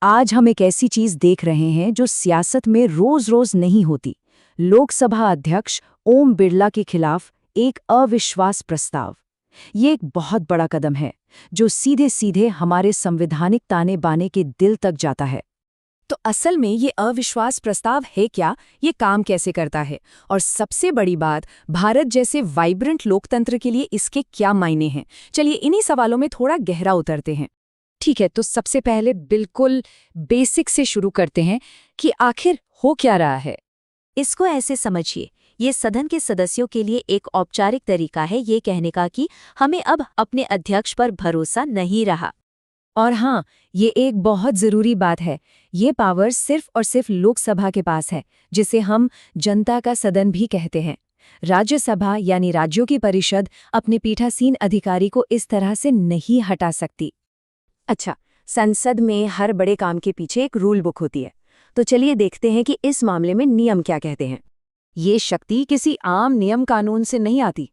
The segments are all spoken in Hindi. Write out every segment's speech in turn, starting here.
आज हम एक ऐसी चीज देख रहे हैं जो सियासत में रोज रोज नहीं होती। लोकसभा अध्यक्ष ओम बिरला के खिलाफ एक अविश्वास प्रस्ताव। ये एक बहुत बड़ा कदम है जो सीधे सीधे हमारे संवैधानिक ताने बाने के दिल तक जाता है। तो असल में ये अविश्वास प्रस्ताव है क्या, ये काम कैसे करता है, और सबसे बड़ी बात, भारत जैसे वाइब्रेंट लोकतंत्र के लिए इसके क्या मायने हैं। चलिए इन्हीं सवालों में थोड़ा गहरा उतरते हैं। ठीक है, तो सबसे पहले बिल्कुल बेसिक से शुरू करते हैं कि आखिर हो क्या रहा है। इसको ऐसे समझिए, ये सदन के सदस्यों के लिए एक औपचारिक तरीका है ये कहने का कि हमें अब अपने अध्यक्ष पर भरोसा नहीं रहा। और हाँ, ये एक बहुत ज़रूरी बात है, ये पावर सिर्फ और सिर्फ लोकसभा के पास है, जिसे हम जनता का सदन भी कहते हैं। राज्यसभा यानी राज्यों की परिषद अपने पीठासीन अधिकारी को इस तरह से नहीं हटा सकती। अच्छा, संसद में हर बड़े काम के पीछे एक रूल बुक होती है, तो चलिए देखते हैं कि इस मामले में नियम क्या कहते हैं। ये शक्ति किसी आम नियम कानून से नहीं आती,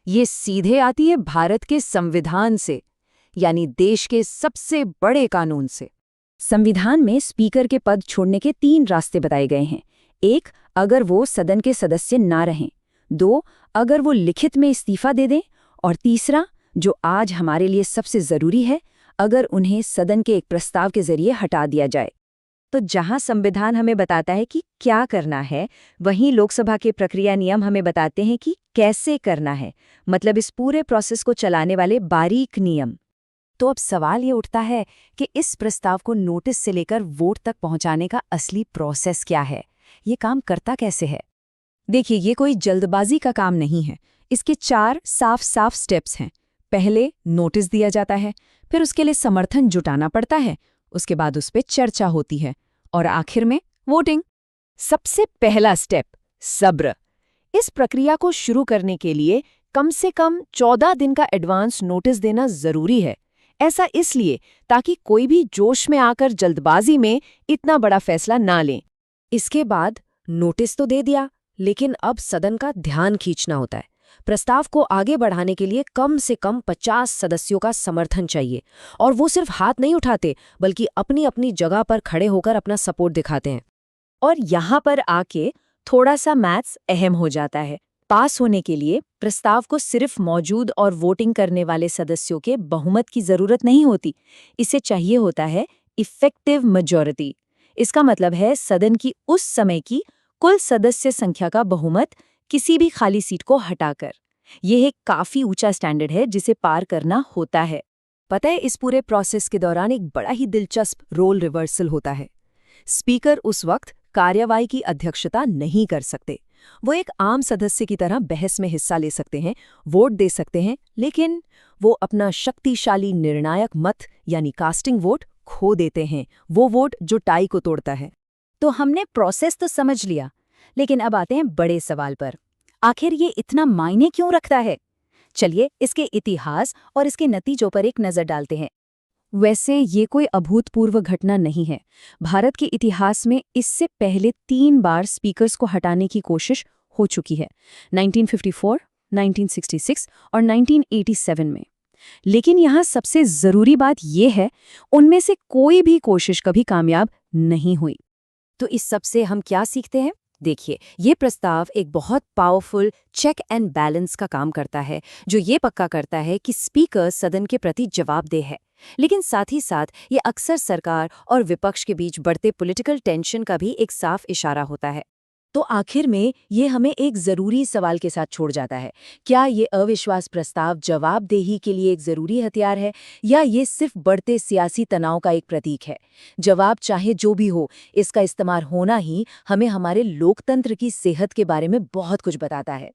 ये सीधे आती है भारत के संविधान से, यानी देश के सबसे बड़े कानून से। संविधान में स्पीकर के पद छोड़ने के 3 रास्ते बताए गए हैं। 1, अगर वो सदन के सदस्य ना रहें। 2, अगर वो लिखित में इस्तीफा दे दें। और तीसरा, जो आज हमारे लिए सबसे ज़रूरी है, अगर उन्हें सदन के एक प्रस्ताव के जरिए हटा दिया जाए। तो जहां संविधान हमें बताता है कि क्या करना है, वहीं लोकसभा के प्रक्रिया नियम हमें बताते हैं कि कैसे करना है, मतलब इस पूरे प्रोसेस को चलाने वाले बारीक नियम। तो अब सवाल ये उठता है कि इस प्रस्ताव को नोटिस से लेकर वोट तक पहुंचाने का असली प्रोसेस क्या है, ये काम करता कैसे है। देखिए, ये कोई जल्दबाजी का काम नहीं है। इसके 4 साफ साफ स्टेप्स हैं। पहले नोटिस दिया जाता है, फिर उसके लिए समर्थन जुटाना पड़ता है, उसके बाद उस पर चर्चा होती है, और आखिर में वोटिंग। सबसे पहला स्टेप, सब्र। इस प्रक्रिया को शुरू करने के लिए कम से कम 14 दिन का एडवांस नोटिस देना जरूरी है। ऐसा इसलिए ताकि कोई भी जोश में आकर जल्दबाजी में इतना बड़ा फैसला ना लें। इसके बाद नोटिस तो दे दिया, लेकिन अब सदन का ध्यान खींचना होता है। प्रस्ताव को आगे बढ़ाने के लिए कम से कम 50 सदस्यों का समर्थन चाहिए, और वो सिर्फ हाथ नहीं उठाते, बल्कि अपनी अपनी जगह पर खड़े होकर अपना सपोर्ट दिखाते हैं। और यहाँ पर आके थोड़ा सा मैथ्स अहम हो जाता है। पास होने के लिए प्रस्ताव को सिर्फ मौजूद और वोटिंग करने वाले सदस्यों के बहुमत की जरूरत नहीं होती, इसे चाहिए होता है इफेक्टिव मेजॉरिटी। इसका मतलब है सदन की उस समय की कुल सदस्य संख्या का बहुमत, किसी भी खाली सीट को हटाकर। यह एक काफी ऊंचा स्टैंडर्ड है जिसे पार करना होता है। पता है, इस पूरे प्रोसेस के दौरान एक बड़ा ही दिलचस्प रोल रिवर्सल होता है। स्पीकर उस वक्त कार्यवाही की अध्यक्षता नहीं कर सकते। वो एक आम सदस्य की तरह बहस में हिस्सा ले सकते हैं, वोट दे सकते हैं, लेकिन वो अपना शक्तिशाली निर्णायक मत यानी कास्टिंग वोट खो देते हैं, वो वोट जो टाई को तोड़ता है। तो हमने प्रोसेस तो समझ लिया, लेकिन अब आते हैं बड़े सवाल पर। आखिर ये इतना मायने क्यों रखता है? चलिए इसके इतिहास और इसके नतीजों पर एक नज़र डालते हैं। वैसे ये कोई अभूतपूर्व घटना नहीं है। भारत के इतिहास में इससे पहले 3 बार स्पीकर्स को हटाने की कोशिश हो चुकी है, 1954, 1966 और 1987 में। लेकिन यहाँ सबसे ज़रूरी बात यह है, उनमें से कोई भी कोशिश कभी कामयाब नहीं हुई। तो इस सब से हम क्या सीखते हैं? देखिए, ये प्रस्ताव एक बहुत पावरफुल चेक एंड बैलेंस का काम करता है, जो ये पक्का करता है कि स्पीकर सदन के प्रति जवाबदेह है। लेकिन साथ ही साथ ये अक्सर सरकार और विपक्ष के बीच बढ़ते पॉलिटिकल टेंशन का भी एक साफ इशारा होता है। तो आखिर में ये हमें एक ज़रूरी सवाल के साथ छोड़ जाता है, क्या ये अविश्वास प्रस्ताव जवाबदेही के लिए एक ज़रूरी हथियार है, या ये सिर्फ बढ़ते सियासी तनाव का एक प्रतीक है? जवाब चाहे जो भी हो, इसका इस्तेमाल होना ही हमें हमारे लोकतंत्र की सेहत के बारे में बहुत कुछ बताता है।